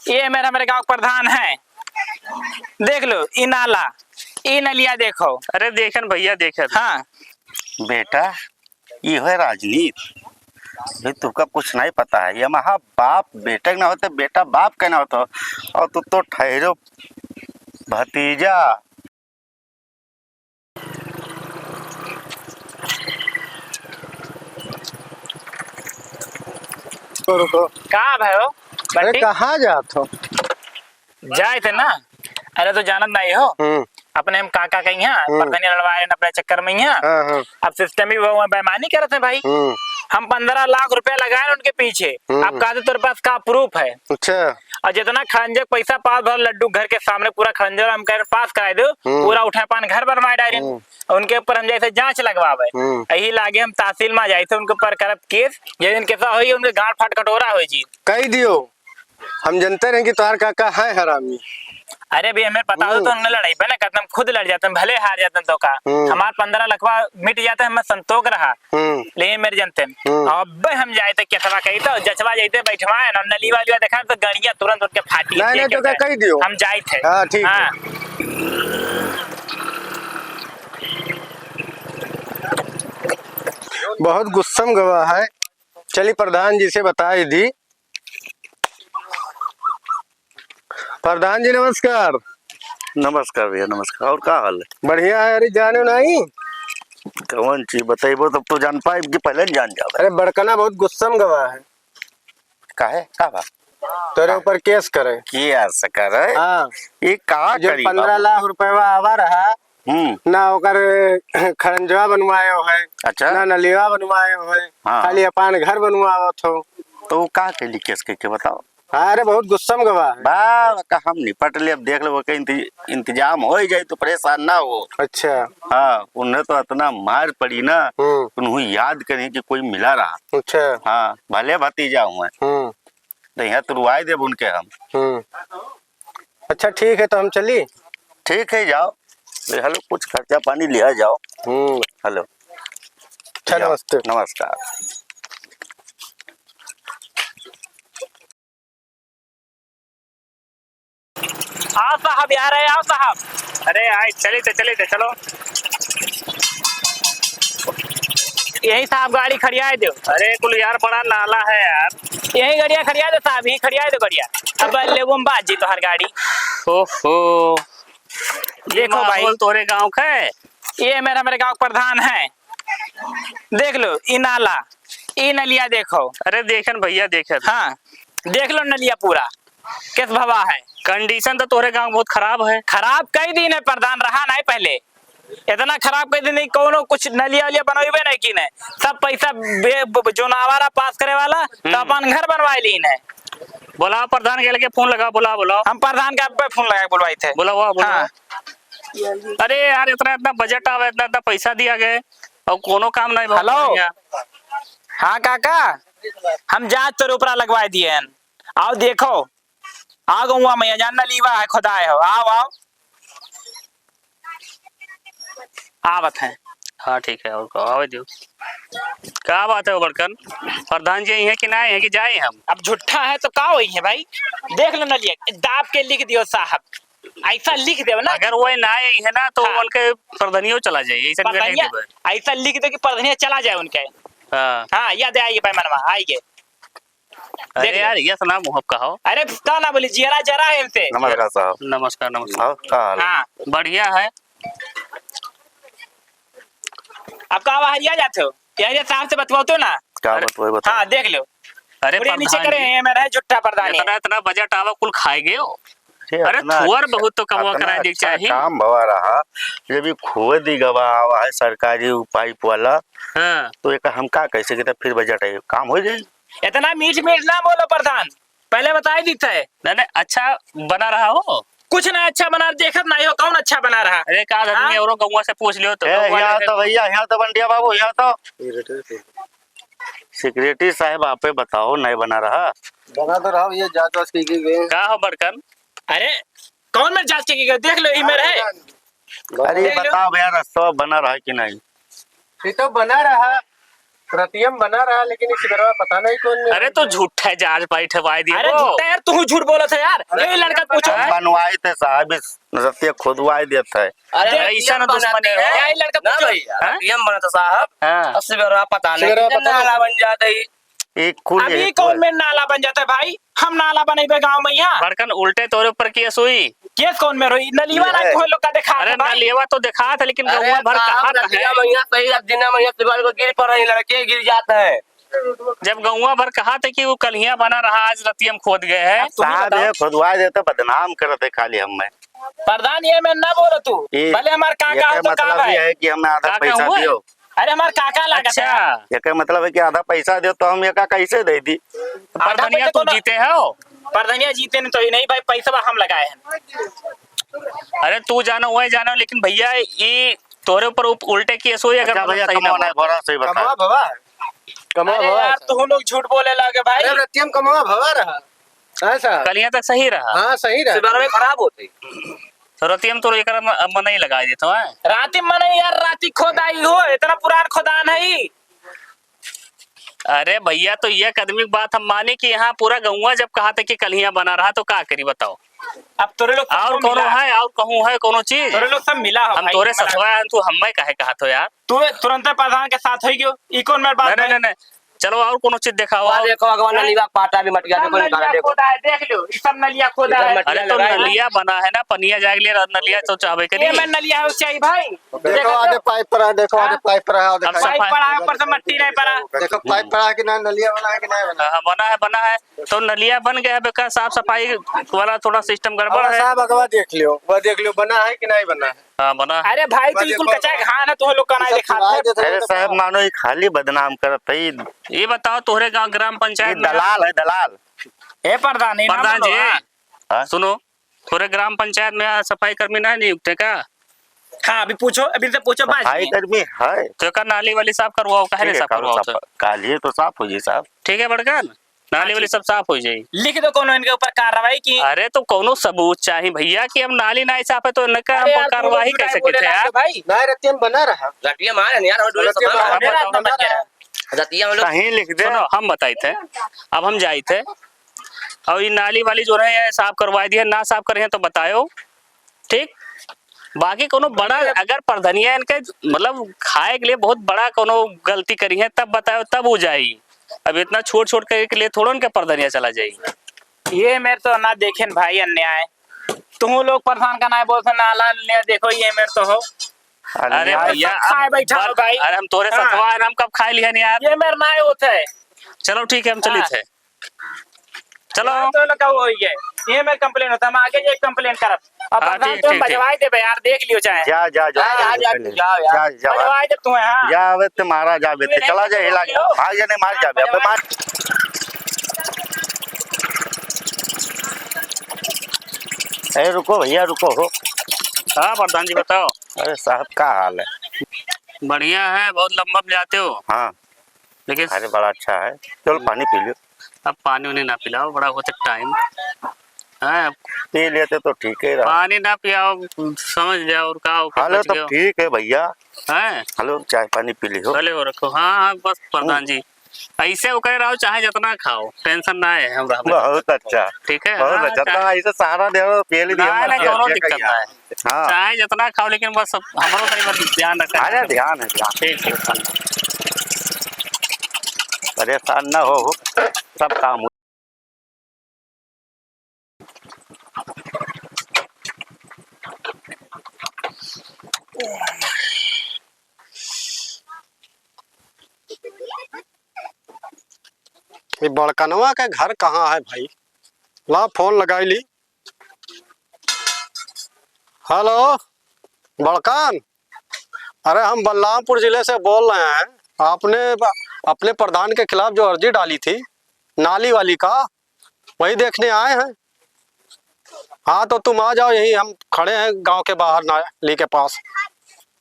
ये मेरे गांव प्रधान है। देख लो ई नाला, ई नलिया देखो। अरे देखन भैया देखन। हाँ बेटा ये है राजनीति। ये तुमका कुछ नहीं पता है। ये महा बाप बेटा ना होते, बेटा बाप का ना होता। और तू तो ठहरो भतीजा। रुको। कहाँ भाई हो? अरे कहाँ जात हो? जाए थे ना। अरे तो जानत नहीं हो अपने हम काका कहीं प्रधानी लड़वाए अपने चक्कर में हाँ। अब सिस्टम भी वो बेईमानी कर रहे थे भाई। हम 15 लाख रुपया लगाए उनके पीछे। अब कहा तेरे पास का प्रूफ है? अच्छा। और जितना खरंजक पैसा पास भर लड्डू घर के सामने पूरा खरंजर हम कह पास कराए दो, पूरा उठा पान घर बनवाए डायरेक्ट। उनके ऊपर हम जैसे जांच लगवावे यही लागे हम तहसील में जाए थे उनके ऊपर करब केस। जिस दिन कैसा हुई उनके गांठ फाट कटोरा हुई जी कही दियो। हम जानते रहे कि तुम्हार काका है हरामी। अरे भी हमें पता हो तो उन्हें लड़ाई बना करते हम खुद लड़ जाते हैं, भले हार जाते हैं तो का हमारा 15 लखवा मिट जाता है। हमें संतोष रहा लेकिन मेरे जनते अब हम जाए थे कैसा कही तो जचवा जाते बैठवाए ना नली वाली देखा तो गाड़ियां तुरंत उठ के फाटी। नहीं तो क्या कही दियो। हम जाए थे। हाँ ठीक है। बहुत गुस्सम गवाह है। चलिए प्रधान जी से बताई दी। प्रधान जी नमस्कार। नमस्कार भैया नमस्कार। और का हाल है? बढ़िया है। अरे जाने नहीं कौन चीज बताइबो तब तो जान पाए कि पहले जान जाओ। अरे बड़कना बहुत गुस्सम गवाह है। काहे का बा? तेरे ऊपर केस करे किया सकर है। हाँ ये का जो करी 15 लाख रुपया आवा रहा ना ओकर खरंजवा बनवाए है। अच्छा ना नलिया बनवाए है। हाँ। खाली अपन घर बनवावत हो तो का के लिए केस के बताओ। अरे बहुत गुस्सम गवाह है। बा हम निपट ले। अब देख लो के इंतजाम हो जाए तो परेशान ना हो। अच्छा। हाँ उन्हें तो इतना मार पड़ी ना उन्हें याद करें कि कोई मिला रहा। अच्छा। हाँ भले भतीजा हुए तो यहाँ तुरवाए दे उनके हम। अच्छा ठीक है तो हम चली। ठीक है जाओ। हेलो कुछ खर्चा पानी लिया जाओ। हेलो नमस्ते। नमस्कार। आओ साहब यार है आओ साहब। अरे आए चले थे चलो। यही साहब गाड़ी खड़ियाए दो। अरे कुल यार बड़ा नाला है यार। यही गाड़िया खड़िया दो साहब, यही खड़िया दो गाड़िया। अब ले वो बात जी तो हर गाड़ी। ओहो देखो भाई तोरे गांव का है। ये मेरे गांव प्रधान है। देख लो ई नाला, ई नलिया देखो। अरे देखन भैया देखन। हाँ देख लो नलिया पूरा किस भवा है। कंडीशन तो तोरे गांव बहुत खराब है। खराब कई दिन है प्रधान रहा नहीं पहले इतना खराब कई दिन नहीं। कोनो कुछ नलिया वलिया बनवेबे नहीं की नहीं। सब पैसा जो नावारा पास करे वाला तो अपन घर बनवाए लीन है। बोला प्रधान के लगे फोन लगा। बोला हम प्रधान का पे फोन लगा बुलवाई थे। बोला हाँ। अरे यार इतना बजट आवे इतना पैसा दिया गए और कोनो काम नहीं। हेलो हाँ काका हम जांच तो ऊपरा लगवाए दिए आओ देखो। आ गऊआ मैया जानना लीवा है खुदाए हो। आओ आवत है। हाँ ठीक है और आवे दियो। क्या बात है बड़कन? प्रधान जी है कि नहीं है कि जाए हम? अब झूठा है तो का हुई है भाई। देख लो नलिया दाब के लिख दियो साहब। ऐसा लिख दे ना अगर वो ना है ना तो हाँ। उनके प्रधानियों चला जाए। ऐसा लिख दो कि प्रधानिया चला जाए उनके। हाँ याद आइए भाई मनवा आइए। अरे यार ये सुना मुहब का हो। अरे का ना बोली जिया जरा है इनसे। नमस्कार साहब। नमस्कार। हाँ बढ़िया है। अब का हरिया जाते हो यार साहब से बतवाओ तो ना। क्या बता? हाँ देख लो। अरे नीचे करे हैं मेरा झुट्टा प्रधान। इतना बजट आवा कुल खाएगे हो। अरे थोर बहुत तो कमवा करा दी चाहिए। काम भवा रहा ये भी खोए दी गवा है सरकारी पाइप वाला। हाँ। तो एक हम का कैसे कि फिर बजट है काम हो जाए। इतना मीठ ना बोलो प्रधान पहले बता ही देता है। नहीं अच्छा बना रहा हो। कुछ ना अच्छा बना देखत नहीं हो कौन अच्छा बना रहा। अरे का आदमी और गौवा से पूछ लियो तो यहाँ तो भैया यहाँ तो बंडिया बाबू यहाँ तो सिक्योरिटी साहब आपे बताओ नहीं बना रहा। बना तो रहा ये जांच वाच की गई। का हो बड़कन? अरे कौन में जांच की देख लो ई मेरे है। अरे बताओ भैया रास्ता बना रहा कि नहीं? ये तो बना रहा रतियम बना रहा लेकिन इस बार पता नहीं कौन। अरे तो झूठा जहाज पाई ठवाई दिया अरे वो। झूठा यार, तू झूठ बोला था यार। ये लड़का पूछो बनवाए थे साहब, इस रतिया खुदवाए देता है। अरे ऐसा ना दुश्मनी है। ये लड़का ना पूछो। भैया रतियम बना था साहब। हाँ। अस्सी बार पता नहीं सिगरेट कितना नाला बन जाता है। एक कुल अभी एक कौन में नाला बन जाता है भाई? हम नाला बनेबे गांव में यहाँ। बड़कन उल्टे तोरे ऊपर केस हुई। केस कौन में रोई? नलीवा ये ना है। तुम लोग का देखा अरे था भाई। नालियवा तो दिखा था लेकिन अरे गौवा भर कहा साहब था रतिया मैया सही दिन मैया सिवाल को गिर पड़ रही, लड़के गिर जाते हैं। जब गौवा भर कहा था कि वो कलिया बना रहा, आज रतियम खोद गए हैं। साहब ये खुदवाए देते, बदनाम करते खाली हमें। प्रधान ये मैं ना बोलो तू, भले हमारे काका हो तो मतलब काका ये है। है कि हमें आधा काका पैसा हुआ है? दियो। अरे हमारे काका लागत अच्छा है। ये मतलब है कि आधा पैसा दियो तो हम ये का कैसे दे दी। प्रधानिया तुम जीते हो। प्रधानिया जीते नहीं तो ही नहीं भाई, पैसा हम लगाए हैं। अरे तू जानो वही जानो, लेकिन भैया ये तोरे ऊपर उल्टे केस हुई। अगर अच्छा भैया सही ना कमाना है, भरा सही बता। कमवा भवा कमवा अरे भवा यार तू लोग झूठ बोले लगे भाई। अरे रतियम कमवा भवा रहा ऐसा। कलिया तक सही रहा। हाँ सही रहा। सिवाल में खराब होते। तो रतियम तो एक मन ही लगा देता है। राती मने यार, राती खोदाई हो, इतना पुरान खोदान है ही। अरे भैया तो ये कदमी बात हम माने कि यहाँ पूरा गौवा जब कहा था कि कलिया बना रहा तो क्या करी बताओ। अब तोरे लोग और कोनो है और कहूँ है कोनो चीज। तोरे लोग सब मिला हो हम भाई। तोरे ससुरा हैं, तू हमें काहे कहा तो यार। तू तुरंत प्रधान के साथ हो गयो। ई कौन मेरे बात नहीं नहीं नहीं, चलो और कोनो चीज दिखाओ। वहाँ देखो भगवान नलीवा पाटा भी मट गया, देखो निकाला देखो। खोदा है, देख लो ये सब नलिया खोदा है। अरे तो नलिया बना है ना, पनिया जाग लिया नलिया तो चाहे ये करी। मैं नलिया है चाहिए भाई। देखो आगे पाइप पड़ा, देखो आगे पाइप पड़ा है। अब देखो पाइप पड़ा है, ऊपर से मट्टी नहीं पड़ा। देखो पाइप पड़ा है कि ना, नलिया बना है कि नहीं बना। हाँ बना है तो नलिया बन गया। बेकार साफ सफाई वाला थोड़ा सिस्टम गड़बड़ है। साहब अगवा देख लियो, वह देख लियो बना है कि नहीं बना है। हाँ बना है। अरे भाई तू बिल्कुल कच्चा घान है, तो लोग का नहीं दिखाते। अरे साहब मानो ये खाली बदनाम करते ही। ये बताओ तोहरे गांव ग्राम ये पंचायत में दलाल है दलाल। ए प्रधान ये ना प्रधान बोलो, जी हाँ? सुनो, थोड़े ग्राम पंचायत में सफाई कर्मी ना नियुक्त है का? हाँ अभी पूछो, अभी से पूछो बात। भाई कर्मी है तो का नाली वाली साफ करवाओ, काहे नहीं साफ करवाओ तो? कालिए तो साफ हो जी साहब। ठीक है बड़कन, नाली वाली सब साफ हो जाए। लिख दो कोनो इनके ऊपर कार्रवाई की। अरे तो कोनो सबूत चाहिए भैया कि हम नाली नहीं साफ है तो इनका अरे हम यार, कार्रवाई तू कैसे बोले करते हैं लागे यार? भाई। नहीं रतियम बना रहा। रतिया मारे नहीं यार, और डोले रतियम सब मेरा हाथ में बच गया। रतिया में लोग कहीं लिख दे। सुनो हम बताए थे, अब हम जाए थे और ये नाली वाली जो है साफ करवा दी है, ना साफ करे हैं तो बताओ। ठीक, बाकी कोनो बड़ा अगर प्रधनिया इनके मतलब खाए के लिए बहुत बड़ा कोनो गलती करी है तब बताओ, तब हो जाएगी। अब इतना छोट छोट के लिए थोड़ा उनके प्रधनिया चला जाएगी। ये मेरे तो ना देखे न भाई अन्याय। तुम लोग प्रधान का ना बोलते नाला ले देखो, ये मेरे तो हो। अरे भैया खाए बैठा हो भाई। अरे हम तोरे हाँ। सतवा हम कब खाए लिया नहीं यार। ये मेरे ना होता है। चलो ठीक है हम चली थे, चलो तो लोग का वो ही है। ये मेरे कंप्लेन होता है, हम आगे ये कंप्लेन करब। अब हाँ, प्रधान ठीक, तुम ठीक, बजवाई दे यार, देख लियो चाहे जा जा जा हाँ, जा, जा जा बजवाई दे तुम्हें। हाँ जा अबे तुम्हारा जा बेटे चला जा हिला के भाग जाने मार जा बे अबे मार। अरे रुको भैया रुको हो। हाँ प्रधान जी बताओ। अरे साहब का हाल है? बढ़िया है, बहुत लंबा जाते हो हाँ लेकिन अरे बड़ा अच्छा है। चलो पानी पी लियो। अब पानी उन्हें ना पिलाओ, बड़ा होते टाइम है। पी लेते तो ठीक ही रहा। पानी ना पियाओ समझ जाओ और का हेलो तो ठीक है भैया। है। हेलो चाय पानी पी लियो। चले हो रखो। हाँ हाँ बस प्रधान जी ऐसे वो कह रहा चाहे जितना खाओ, टेंशन ना है हमरा में। बहुत अच्छा ठीक है। बहुत हाँ, अच्छा। तो चाहे- ऐसे सहारा दे रहे हो पी ली ना, ना, कोनो दिक्कत ना है। हाँ चाहे जितना खाओ लेकिन बस हमारो तरी बात ध्यान रखना। अरे ध्यान है ध्यान। ठीक ठीक। परेशान न हो, सब काम हो। ये बड़कनवा का घर कहाँ है भाई? ला फोन लगाई ली। हेलो बड़कन, अरे हम बलरामपुर जिले से बोल रहे हैं। आपने अपने प्रधान के खिलाफ जो अर्जी डाली थी नाली वाली का, वही देखने आए हैं। हाँ तो तुम आ जाओ, यही हम खड़े हैं गांव के बाहर नाली के पास।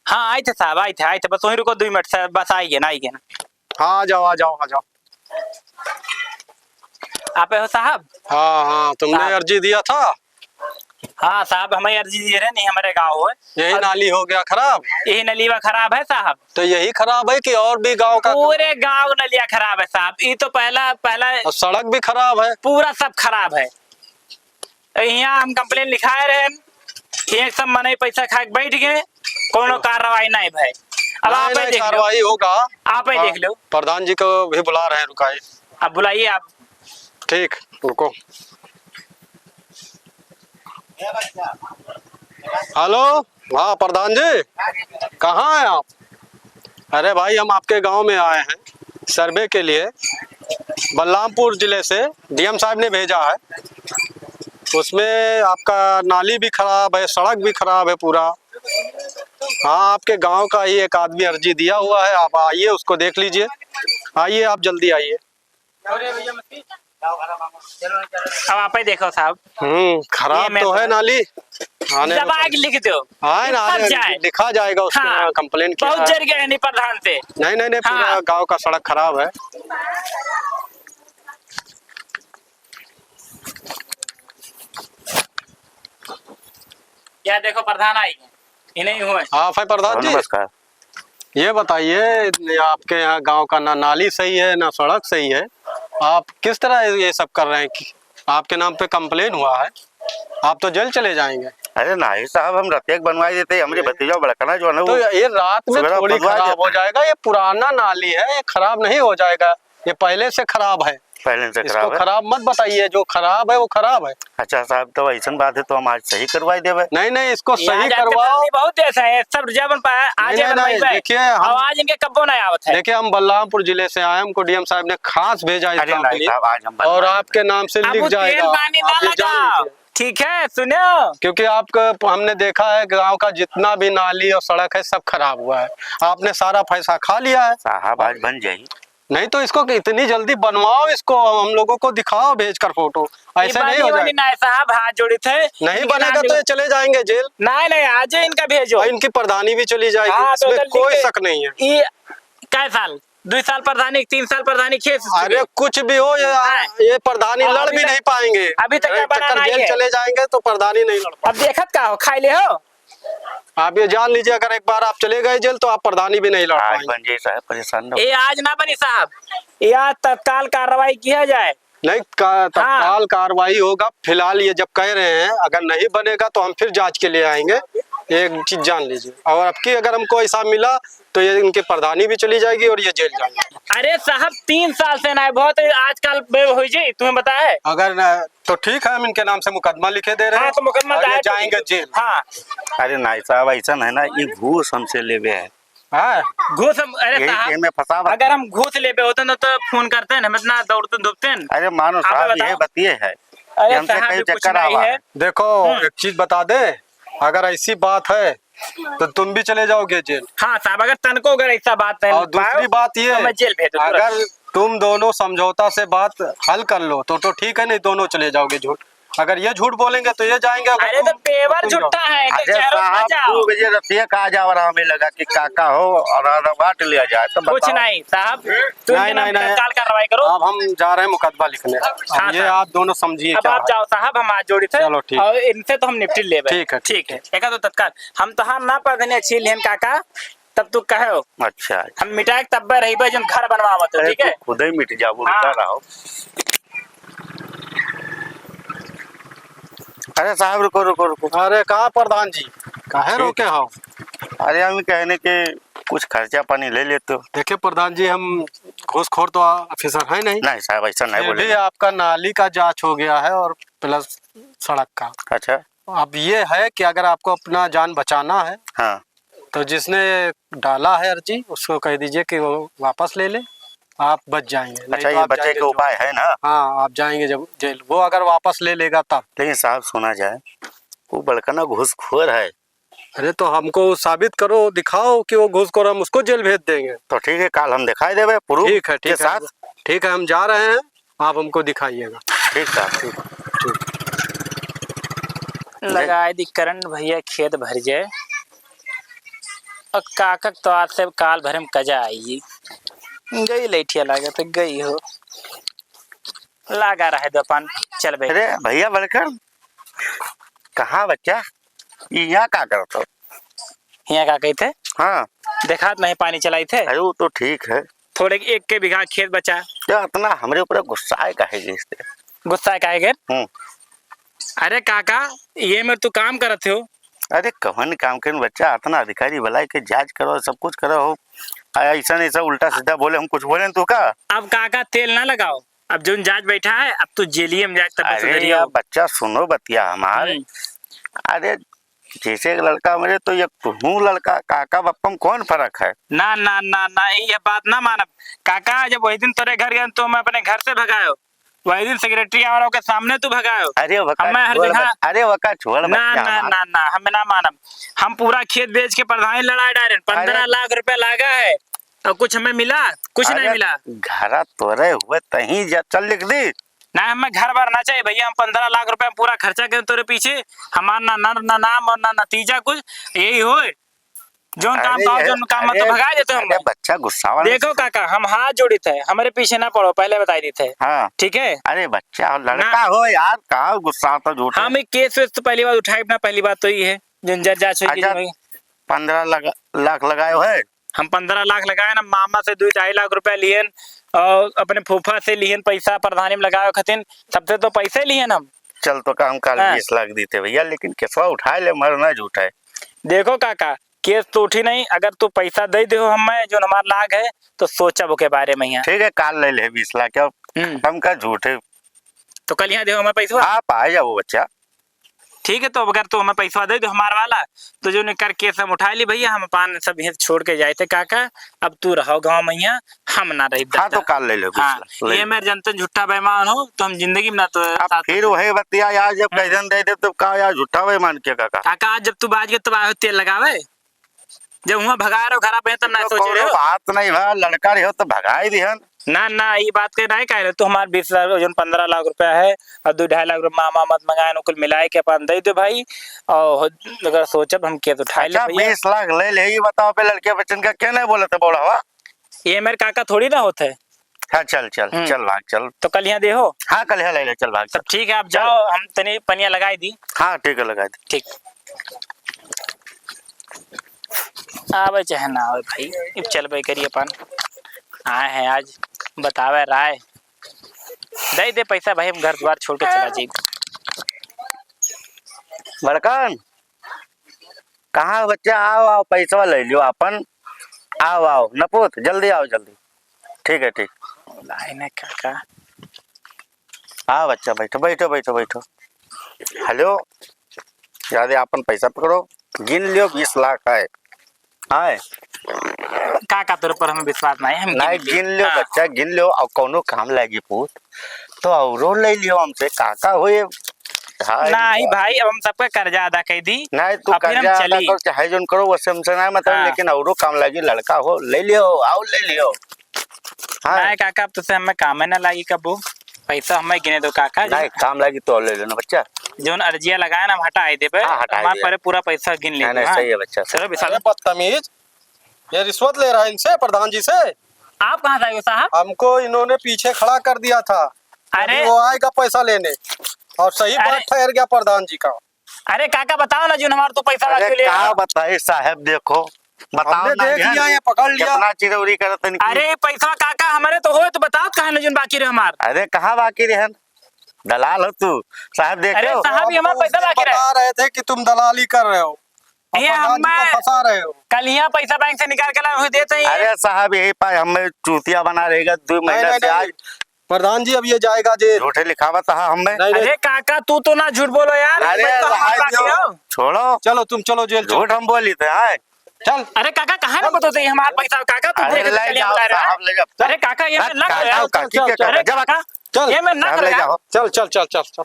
हाँ आए थे साहब, आए थे बस वहीं रुको 2 मिनट से, बस आइए ना आइए ना। हाँ आ जाओ आ जाओ आ जाओ। आप हो साहब? हाँ हाँ तुमने साहब। अर्जी दिया था। हाँ साहब, हमें अर्जी दिए रहे नहीं, हमारे गाँव है। यही नाली हो गया खराब? यही नलीवा खराब है साहब। तो यही खराब है कि और भी गांव का? पूरे गांव नलिया खराब है साहब। ये तो पहला और सड़क भी खराब है? पूरा सब खराब है। यहाँ हम कंप्लेन लिखाए रहे, एक सब मने पैसा खा के बैठ गए, कोनो कार्रवाई नहीं भाई। अब आप नहीं, देख लो, कार्रवाई होगा। आप ही देख लो। प्रधान जी को भी बुला रहे हैं, रुकाए। अब बुलाइए आप। ठीक, रुको। हेलो, हाँ प्रधान जी, कहाँ हैं आप? अरे भाई, हम आपके गांव में आए हैं सर्वे के लिए। बलरामपुर जिले से डीएम साहब ने भेजा है। उसमें आपका नाली भी खराब है, सड़क भी खराब है पूरा। हाँ, आपके गांव का ही एक आदमी अर्जी दिया हुआ है, आप आइए, उसको देख लीजिए। आइए, आप जल्दी आइए। अब आप ही देखो साहब। खराब तो है नाली। आने जब आगे लिख दो, हाँ ना, लिखा जाएगा उसके। हाँ, कंप्लेन किया बहुत जर गए नहीं प्रधान से। नहीं, पूरा हाँ। गांव का सड़क खराब है। क्या देखो प्रधान आई इन्हें हुए। हाँ भाई प्रधान जी, नमस्कार। ये बताइए, आपके यहाँ गांव का ना नाली सही है ना सड़क सही है, आप किस तरह ये सब कर रहे हैं? कि आपके नाम पे कंप्लेन हुआ है, आप तो जेल चले जाएंगे। अरे नहीं साहब, हम रतेक बनवाई देते, हमारे भतीजा बड़कना जो है ना, तो ये रात में सवेरा थोड़ी बनवा खराब देते हो हैं। जाएगा। ये पुराना नाली है, ये खराब नहीं हो जाएगा। ये पहले से खराब है, पहले से इसको खराब है। खराब मत बताइए। जो खराब है वो खराब है। अच्छा साहब, तो ऐसा बात है तो हम आज सही करवाई देवे। नहीं, इसको ये सही आज आपके करवाओ। बननी बहुत ऐसा है, सब जब पाया आज नहीं, बनवाई नहीं, पे। देखिए, अब आज इनके कब्बो नहीं आवत है। देखिए, हम बलरामपुर जिले से आए, हमको डीएम साहब ने खास भेजा इस अरे काम के नहीं लिए, साहब, आज हम और बनवाएंगे। आपके नाम से अब लिख वो जाएगा। तेल पानी ना आप ये जान लगाओ, लीजिए। ठीक है? सुनो, क्योंकि आपका हमने देखा है गांव का जितना भी नाली और सड़क है सब खराब हुआ है। आपने सारा पैसा खा लिया है। साहब आज बन जाए। नहीं तो इसको इतनी जल्दी बनवाओ, इसको हम लोगों को दिखाओ भेजकर फोटो। ऐसे नहीं हो जाएगा। नहीं साहब, हाथ जोड़े थे। नहीं बनेगा तो ये चले जाएंगे जेल। नहीं, आज इनका भेजो। और इनकी प्रधानी भी चली जाएगी, हाँ, तो इसमें जल्दी कोई के- शक नहीं है। ये कै साल 2 साल प्रधानी 3 साल प्रधानी खेस। अरे कुछ भी हो, ये प्रधानी हाँ, लड़ अभी भी तक- नहीं पाएंगे। अभी तक क्या टक्कर बनाना जेल है? चले जाएंगे तो प्रधानी नहीं लड़ अब देखत का हो, खाई ले हो। आप ये जान लीजिए, अगर एक बार आप चले गए जेल तो आप प्रधानी भी नहीं लड़ आज पाएंगे। बन जाए साहब, परेशान न हो। ये आज ना बनी साहब, ये आज तत्काल कार्रवाई किया जाए। नहीं, तत्काल कार्रवाई होगा। फिलहाल ये जब कह रहे हैं, अगर नहीं बनेगा तो हम फिर जांच के लिए आएंगे। एक चीज जान लीजिए, और अब की अगर हमको ऐसा मिला तो ये इनकी प्रधानी भी चली जाएगी और ये जेल जाएंगे। अरे साहब 3 साल से ना बहुत आजकल हो जाए, तुम्हें पता है। अगर तो ठीक है, हम इनके नाम से मुकदमा लिखे दे रहे हैं। हाँ, तो मुकदमा और ये दायर जाएंगे जेल। हाँ, अरे नहीं साहब, ऐसा है ना, ये घूस हमसे लेवे है। हाँ, घूस अरे यही साहब, चेन में फंसा हुआ। अगर हम घूस ले पे होते ना तो फोन करते हैं, हम इतना दौड़ते धूपते हैं। अरे मानो आप साहब, बताओ। ये बतिए है, अरे ये हमसे साहब, कई ये कुछ चक्कर नहीं आवा है। है। देखो एक चीज बता दे, अगर ऐसी बात है तो तुम भी चले जाओगे जेल। हाँ साहब, अगर तनको अगर ऐसा बात है और दूसरी बात ये, तो मैं जेल भेज दूँ तुरंत। अगर तुम दोनों समझौता से बात हल कर लो तो ठीक है, नहीं दोनों चले जाओगे। झूठ अगर ये झूठ बोलेंगे तो ये जाएंगे। अगर अरे तो पेवर झूठा है कि अरे चेहरों में साहब, जाओ। 2 बजे रतिया कहा जा रहा, हमें लगा कि काका हो और बांट लिया जाए तो कुछ बताओ। नहीं साहब, तुम नहीं, तत्काल कार्रवाई करो। अब हम जा रहे हैं मुकदमा लिखने। हाँ, अब ये साहब। आप दोनों समझिए अब क्या आप है। जाओ साहब, हम आज जोड़ी थे। चलो, ठीक। और इनसे तो हम निपटी ले ठीक है, ठीक है। एक तो तत्काल हम तो हम ना पढ़ने अच्छी लेन काका, तब तू कहो अच्छा, हम मिटाए तब रही भाई जब घर बनवावत हो, अरे ठीक है? तू खुद ही मिट जाओ, हाँ। रुका रहो। अरे साहब, रुको रुको रुको। अरे कहाँ प्रधान जी, काहे रोके हो? अरे हम कहने के कुछ खर्चा पानी ले लेते हो। देखिए प्रधान जी, हम घूसखोर तो ऑफिसर है नहीं। नहीं साहब, ऐसा नहीं फिर भी बोले। आपका नाली का जांच हो गया है और प्लस सड़क का। अच्छा, अब ये है कि अगर आपको अपना जान बचाना है हाँ तो जिसने डाला है अर्जी उसको कह दीजिए कि वो वापस ले ले, आप बच जाएंगे। नहीं अच्छा, तो ये आप बचे जाएंगे का उपाय है ना। हाँ, आप जाएंगे जब जेल। वो अगर वापस ले लेगा तब। लेकिन साहब सुना जाए, वो बड़कना घूसखोर है। अरे तो हमको साबित करो, दिखाओ कि वो घूसखोर, हम उसको जेल भेज देंगे। तो ठीक है, कल हम दिखाई देवे प्रूफ ठीक है, के ठीक है, साथ। ठीक है, हम जा रहे हैं, आप हमको दिखाइएगा। ठीक साहब, ठीक। लगाए दी करण भैया खेत भर जाए और काकक तो आज से काल भर में कजा आई गई लैठिया लागे तो गई हो लगा रहा है दोपन चल बे। अरे भैया बड़कर, कहाँ बच्चा यहाँ का करत हो? यहाँ का कही थे हाँ देखा नहीं पानी चलाई थे अरे वो तो ठीक है, थोड़े एक के बीघा खेत बचा। क्या इतना हमरे ऊपर गुस्सा है काहे जिससे? गुस्सा का है हम्म। अरे काका ये मेरे तू काम करत हो। अरे कवन काम कर बच्चा, इतना अधिकारी भलाई के जांच करो सब कुछ करो हो, ऐसा नहीं ऐसा उल्टा सीधा बोले हम कुछ बोले तो का? अब काका तेल ना लगाओ, अब जो जांच बैठा है अब तू जेलिए में जाके तब अरे सुधरियो। यार बच्चा सुनो बतिया हमारे, अरे जैसे एक लड़का मेरे तो ये तू लड़का, काका बप्पा में कौन फर्क है? ना ना ना ना ये बात ना मानब काका। जब वही दिन तेरे घर गए तो मैं अपने घर से भगायो, वही दिन सेक्रेटरी और के सामने तू भगायो। अरे वका हमें हर छोड़ जगह अरे वका छोड़ ना बच्चा ना हमार। ना ना हमें ना मानब। हम पूरा खेत बेच के प्रधान लड़ाई डायरेक्ट 15 लाख रुपए लागा है और कुछ हमें मिला? कुछ नहीं मिला। घर तोरे हुए तही जा चल लिख दी ना हमें घर भर ना चाहिए भैया, हम 15 लाख रुपए में पूरा खर्चा करें तेरे पीछे, हमारा ना नाम और ना नतीजा कुछ यही हो। जो काम अरे पाओ ये- जो काम अरे- तो भगा देते हम। अरे बच्चा गुस्सा वाला देखो काका हम हाथ जोड़ी थे, हमारे पीछे ना पड़ो, पहले बता दी थे हाँ ठीक है। अरे बच्चा लड़का हो यार, कहा गुस्सा तो झूठ है। हम एक केस वेस तो पहली बार उठाए ना, पहली बात तो ये है जंजर जांच होगी अच्छा, भाई। 15 लाख लगाए हो है? हम 15 लाख लगाए ना, मामा से 2-2.5 लाख रुपया लिए और अपने फूफा से लिए पैसा प्रधानी में लगाए खतिन, सबसे तो पैसे लिए हम। चल तो काम कल हाँ। 20 लाख दी थे भैया, लेकिन केसवा उठाए ले मरना झूठ है। देखो काका केस तो उठी नहीं, अगर तू पैसा दे दे हमें जो हमारा लाग है तो सोचब के बारे में यहाँ। ठीक है काल ले ले 20 लाख, क्या खत्म का झूठ है। तो कल यहाँ दे हमें पैसा। आप आ जाओ बच्चा। ठीक है तो अगर तो हमें पैसा दे दो हमारा वाला, तो जो निकर केस हम उठा ली भैया, हम पान सब यहाँ छोड़ के जाए थे काका। अब तू रहो गाँव में यहाँ, हम ना रही। हाँ तो काल ले लो 20 हाँ लाख ले ये लो। मेरे जनता झूठा बेईमान हो तो हम जिंदगी में ना तो अब साथ फिर वही बतिया यार, जब कैदन दे दे तो का यार झूठा भाई मान के काका। काका आज जब तू बाज गए तब आयो तेल लगावे, जब वहाँ भगा रहे हो खराब है तब ना तो सोच रहे कोनो हो। बात नहीं भा, लड़का रहे हो तो भगाई दिहन। ना ना ये बात के नहीं कह रहे तू, हमारे 20 जो 15 लाख रुपया है और 2-2.5 लाख रुपया मामा मत मंगाए कुल मिलाए के अपन दे दो भाई। और अगर सोचब हम केस उठा ले अच्छा भैया। 20 लाख ले ले, ये बताओ पे लड़के बच्चन का क्या नहीं बोला था बोला हुआ? ये मेरे काका थोड़ी ना होते है। हाँ चल चल चल भाग चल। तो कल यहाँ दे हो। हाँ कल है ले ले चल भाग चल। सब ठीक है आप जाओ, हम तनी पनिया लगाई दी। हाँ ठीक है लगा दी। ठीक आवे चाहे ना आवे भाई, अब चल भाई करिए अपन आए हैं आज बतावे राय दे दे पैसा भाई, हम घर द्वार छोड़ के चला जाइए। बड़कन कहाँ बच्चा, आओ आओ पैसा ले लियो अपन, आओ आओ नपूत जल्दी आओ जल्दी। ठीक है ठीक। लाए ना काका। हाँ बच्चा बैठो बैठो बैठो बैठो। हेलो याद अपन पैसा पकड़ो, गिन लियो 20 लाख है। हाँ काका तोर पर हमें विश्वास नहीं है, हम नहीं गिन लियो हाँ। बच्चा गिन लियो, और कोनो काम लगी पूत तो औरो ले लियो हमसे, काका हो ये। नहीं भाई अब हम सबका कर्जा अदा कर दी, नहीं तू अब फिर हम कर्जा अदा चली। करो चाहे जोन करो वैसे हमसे नहीं मतलब, हाँ। लेकिन औरो काम लगी लड़का हो ले लियो, आओ ले लियो। हाँ नहीं काका अब तुझसे हमें काम है ना लगी कबू, पैसा हमें गिने दो काका। नहीं काम लगी तो ले लेना बच्चा। जो अर्जिया लगाया ना हम हटाए दे हाँ, हटाए हमारे दिया। पर पूरा पैसा गिन नहीं ले। नहीं सही है बच्चा। चलो विशाल अरे बदतमीज, ये रिश्वत ले रहा है इनसे प्रधान जी से। आप कहाँ से आए हो साहब? हमको इन्होंने पीछे खड़ा कर दिया था, अरे अभी वो आएगा पैसा लेने, और सही अरे- बात ठहर गया प्रधान जी का। अरे काका बताओ ना जो हमारे तो पैसा अरे बाकी ले क्या आओ। बताए साहब, देखो बताओ हमने ना देख यार, लिया, ये पकड़ लिया। कितना चिरौरी करत इनकी। अरे पैसा काका हमारे तो हो तो बताओ कहाँ न जो बाकी रहे हमार। अरे कहाँ बाकी रहन, दलाल हो तू साहब अरे देखो। साहब ये हमारा हम पैसा उसे बाकी रहे। बता रहे थे कि तुम दलाली कर रहे हो और ये प्रधान जी को हमें- फंसा रहे हो। कल यहाँ पैसा बैंक से निकाल के लाए देते ही। अरे साहब यही पाए हमें चूतिया बना रहेगा 2 नहीं महीने नहीं से आज नहीं, प्रधान जी अब ये जाएगा जेल। झूठे लिखावत है हमें। नहीं नहीं, अरे काका तू तो ना झूठ बोलो यार, अरे पैसा हमारा भाई बाकी जो- रहो। छोड़ो चलो तुम चलो जेल चलो। झूठ हम बोली थे। हाँ चल अरे काका कहाँ ना बताते हमारा पैसा काका तू अरे देख ले जाओ साहब ले जाओ। अरे काका ये मैं ना काका, कर यार। काकी के चल, अरे जब काका चल, ये मैं ना साहब कर ले यार। जाओ। चल चल चल चल चल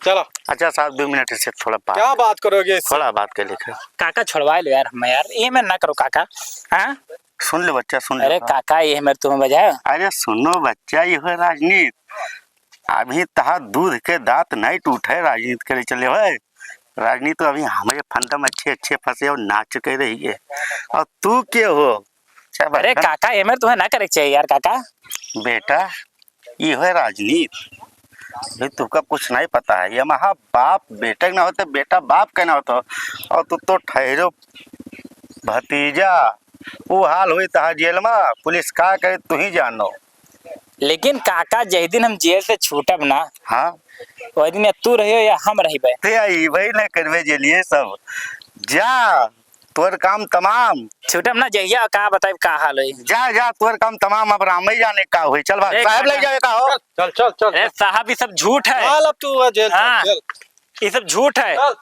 चलो। अच्छा साहब 2 मिनट से थोड़ा बात, क्या बात करोगे इससे? थोड़ा बात के लिखे काका छुड़वा लो यार हमें यार, ये मैं ना करो काका। हाँ सुन लो बच्चा सुन अरे लो। काका ये मेरे तुम्हें बजाय। अरे सुनो बच्चा ये है राजनीति, अभी तहा दूध के दांत नहीं टूटे राजनीति करे चले हुए। राजनीति तो अभी हमारे फंदम अच्छे अच्छे फंसे और नाच के रही है, और तू क्या हो? अच्छा अरे बच्चा, काका ये मेरे तुम्हें ना करे चाहिए यार काका। बेटा ये है राजनीति, भाई तुमका कुछ नहीं पता है, ये महा बाप बेटे ना होते बेटा बाप के ना होता, और तू तो ठहरो भतीजा, वो हाल हुई तहा जेल में, पुलिस का करे तू ही जानो। लेकिन काका जय दिन हम जेल से छूटब ना, हाँ वही दिन या तू रहियो या हम रहिबे। ते आई वही ना करवे जेलिए सब, जा तोर काम तमाम, छूटब ना जहिया का बताए का हाल है। जा जा तोर काम तमाम, अब राम ही जाने का हुई। चल भाग, एक साहब ले मिनट। जाए का हो। चल चल चल अरे साहब ये सब झूठ है। चल अब तू जेल हाँ। चल ये सब झूठ है। चल